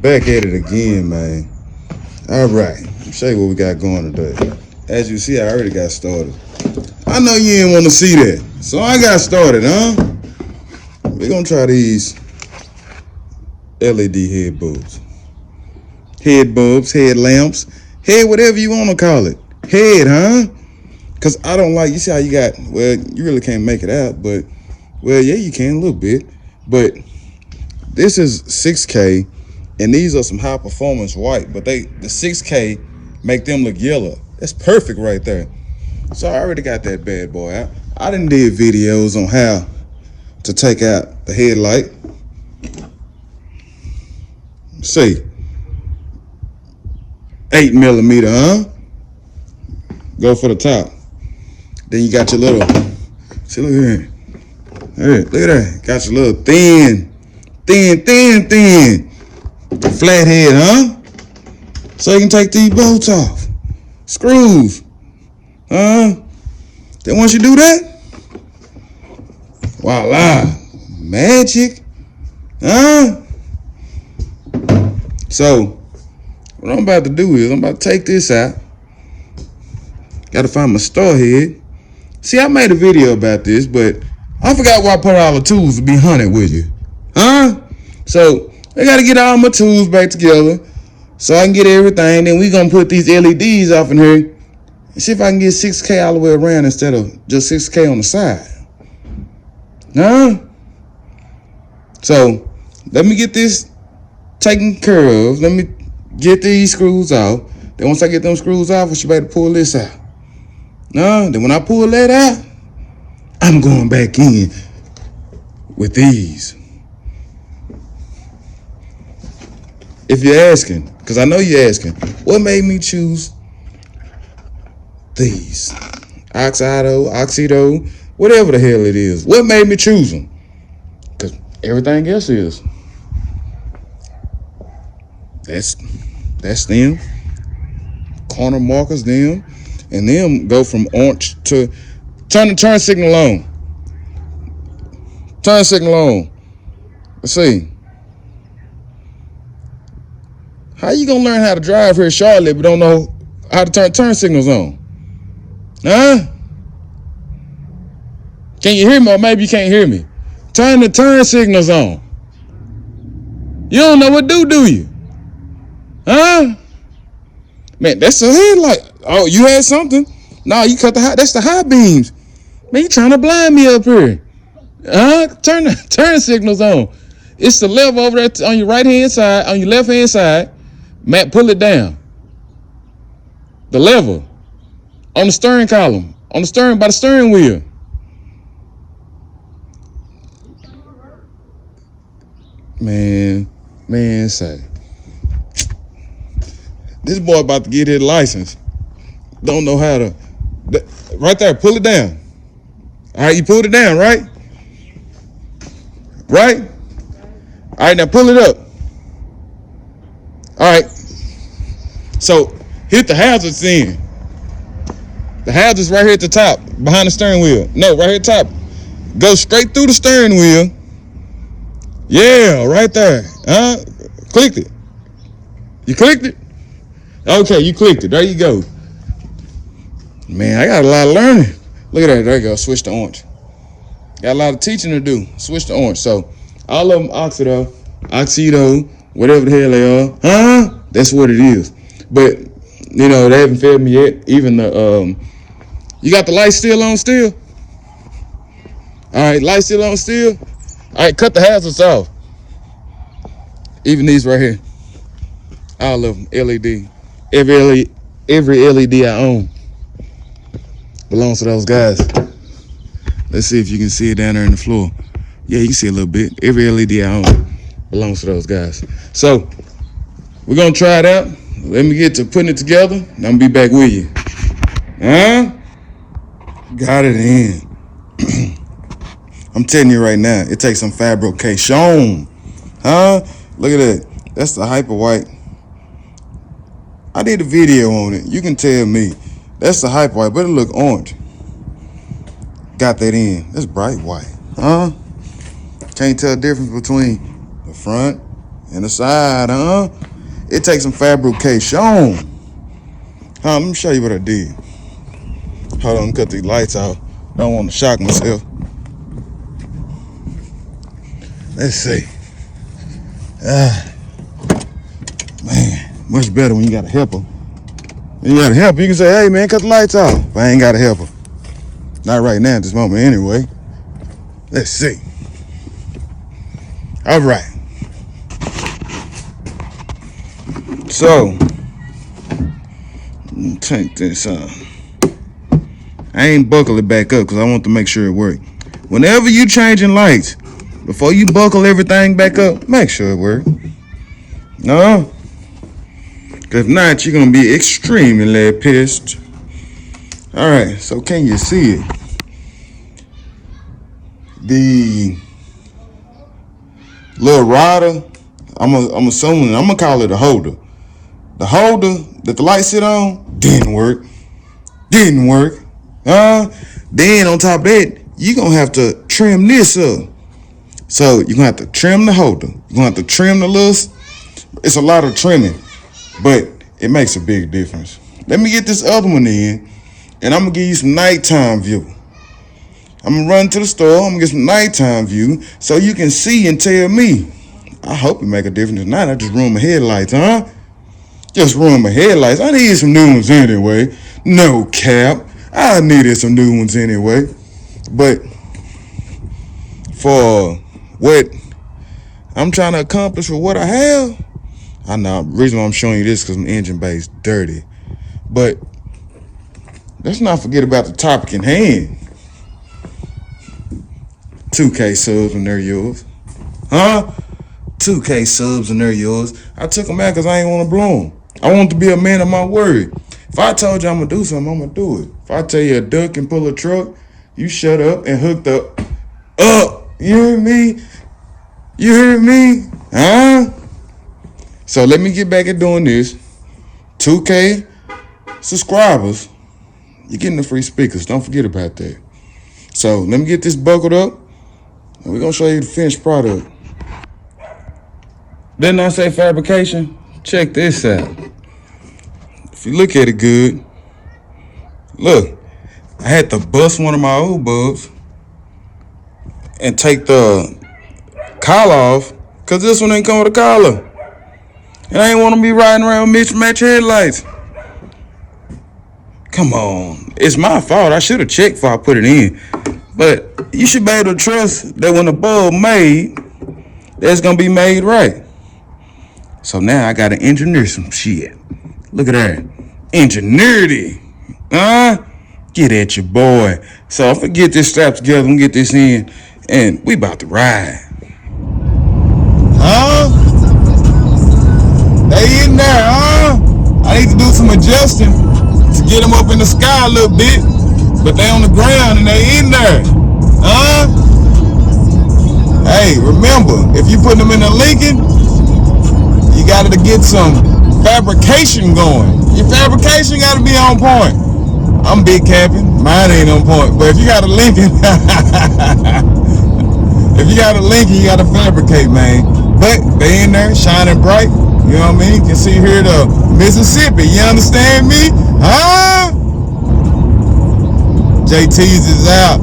back at it again, man. All right, let me show you what we got going today. As you see, I already got started. I know you didn't want to see that, so I got started, huh? We're gonna try these LED head bulbs. Head bulbs, head lamps, head whatever you want to call it. Head, huh? Because I don't like, you see how you got, well, you really can't make it out, but, well, yeah, you can a little bit. But this is 6K, and these are some high performance white, but the 6K make them look yellow. That's perfect right there. So I already got that bad boy out. I done did videos on how to take out the headlight. See, 8mm, huh? Go for the top. Then you got your little, see, look here. Hey, look at that. Got your little thin flathead, huh? So you can take these bolts off. Screws. Huh? Then once you do that, voila. Magic. Huh? So, what I'm about to do is I'm about to take this out. Gotta find my star head. See, I made a video about this, but I forgot why I put all the tools to be hunted with you. Huh? So, I gotta get all my tools back together so I can get everything. Then we gonna put these LEDs off in here and see if I can get 6K all the way around instead of just 6K on the side. Huh? So, let me get this taken care of. Let me get these screws out. Then once I get them screws off, I should be able to pull this out. No, then when I pull that out, I'm going back in with these. If you're asking, because I know you're asking, what made me choose these? Auxito, whatever the hell it is. What made me choose them? Because everything else is. That's them. Corner markers, them. And them go from orange to turn signal on. Turn signal on. Let's see. How you gonna learn how to drive here in Charlotte but don't know how to turn signals on? Huh? Can you hear me? Or maybe you can't hear me. Turn the turn signals on. You don't know what do you? Huh? Man, that's a headlight. Oh, you had something? No, you cut the high. That's the high beams. Man, you trying to blind me up here? Huh? Turn the turn signals on. It's the lever over there on your right hand side, on your left hand side. Matt, pull it down. The lever on the steering column, on the steering by the steering wheel. Man, say. This boy about to get his license. Don't know how to. Right there, pull it down. All right, you pulled it down, right? Right? All right, now pull it up. All right. So hit the hazards in. The hazards right here at the top, behind the steering wheel. No, right here at the top. Go straight through the steering wheel. Yeah, right there. Clicked it. You clicked it? Okay, you clicked it. There you go. Man, I got a lot of learning. Look at that. There you go. Switch to orange. Got a lot of teaching to do. Switch to orange. So, all of them Auxito, whatever the hell they are. Huh? That's what it is. But, you know, they haven't failed me yet. Even the, you got the light still on still? All right, light still on still? All right, cut the hazards off. Even these right here. All of them, LED. Every LED I own belongs to those guys. Let's see if you can see it down there on the floor. Yeah, you can see a little bit. Every LED I own belongs to those guys. So, we're going to try it out. Let me get to putting it together, and I'm going to be back with you. Huh? Got it in. I'm telling you right now, it takes some fabrication. Huh? Look at that. That's the hyper white. I did a video on it. You can tell me. That's the hyper white, but it look orange. Got that in. That's bright white. Huh? Can't tell the difference between the front And the side, it takes some fabrication. Let me show you what I did. Hold on, cut these lights out. Don't want to shock myself. Let's see. Man, much better when you got a helper. When you got a helper, you can say, hey man, cut the lights off. But I ain't got a helper. Not right now at this moment anyway. Let's see. All right. So, take this out. I ain't buckle it back up because I want to make sure it works. Whenever you changing lights, before you buckle everything back up, make sure it works. No? Because if not, you're going to be extremely pissed. All right, so can you see it? The little rider, I'm assuming, I'm going to call it a holder. The holder that the light sit on didn't work. Then on top of that, you're going to have to trim this up. So you're going to have to trim the holder. You're going to have to trim the little. It's a lot of trimming, but it makes a big difference. Let me get this other one in, and I'm going to give you some nighttime view. I'm going to run to the store. I'm going to get some nighttime view so you can see and tell me. I hope it make a difference tonight. I just ruined my headlights, Just ruined my headlights. I needed some new ones anyway. No cap. I needed some new ones anyway. But for what I'm trying to accomplish for what I have, I know the reason why I'm showing you this because my engine bay's dirty. But let's not forget about the topic in hand. 2K subs and they're yours. 2K subs and they're yours. I took them out because I ain't want to blow them. I want to be a man of my word. If I told you I'm going to do something, I'm going to do it. If I tell you a duck can pull a truck, you shut up and hooked up. You hear me? You hear me? So let me get back at doing this. 2K subscribers, you're getting the free speakers. Don't forget about that. So let me get this buckled up, and we're going to show you the finished product. Didn't I say fabrication? Check this out. If you look at it good, look, I had to bust one of my old bulbs and take the collar off because this one ain't come with a collar. And I ain't want to be riding around with mismatched headlights. Come on. It's my fault. I should have checked before I put it in. But you should be able to trust that when the bulb made, that's going to be made right. So now I got to engineer some shit. Look at that. Ingenuity. Get at your boy. So if I get this strap together, I'm going to get this in, and we about to ride. They in there, I need to do some adjusting to get them up in the sky a little bit, but they on the ground and they in there, Hey, remember, if you put them in a Lincoln, you got to get some fabrication going. Your fabrication got to be on point. I'm big capping, mine ain't on point, but if you got a Lincoln, you got to fabricate, man. But they in there shining bright. You know what I mean? You can see here the Mississippi. You understand me? JT's is out.